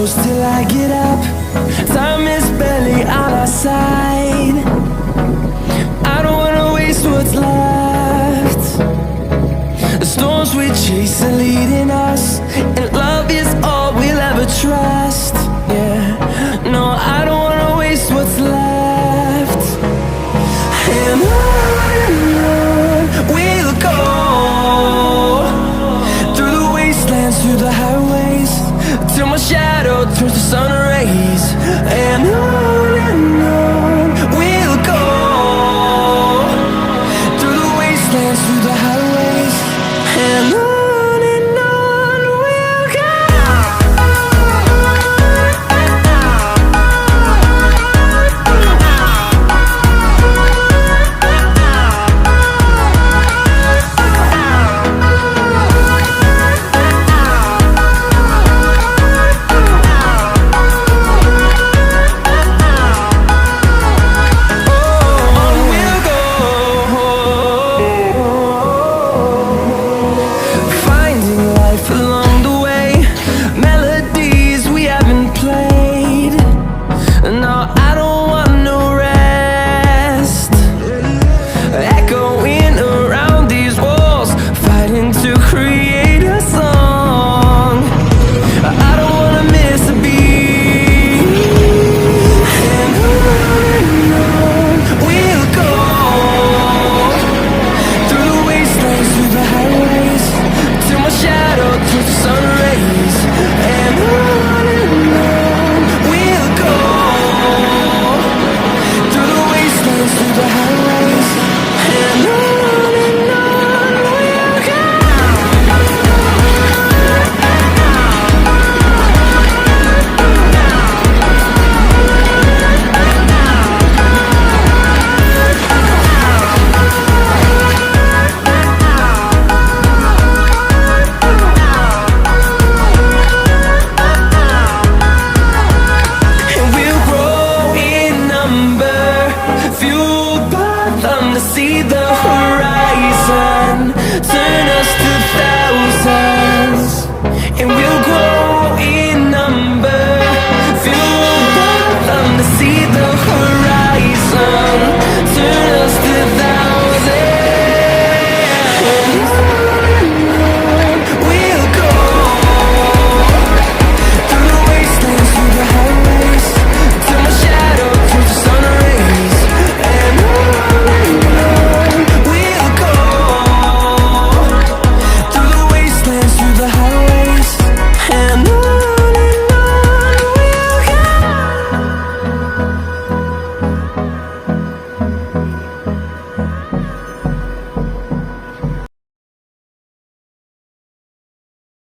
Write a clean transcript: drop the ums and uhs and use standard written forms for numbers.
close till I get up. Time is barely on our side. I don't wanna waste what's left. The storms we chase are leading us, and love is all we'll ever trust. Yeah, no, I don't wanna waste what's left. And on we'll go, through the wastelands, through the highways, till my shadow turns to sun rays. And on